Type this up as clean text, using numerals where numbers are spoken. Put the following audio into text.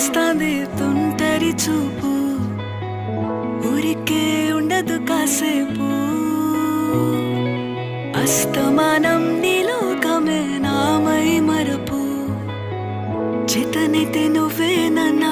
వస్తాంది తుంటరి చూపు, ఊరికే ఉండదు కాసేపు. అస్తమానం నీలోకమే నామై మరపు, చేతనైతే నువ్వే నన్న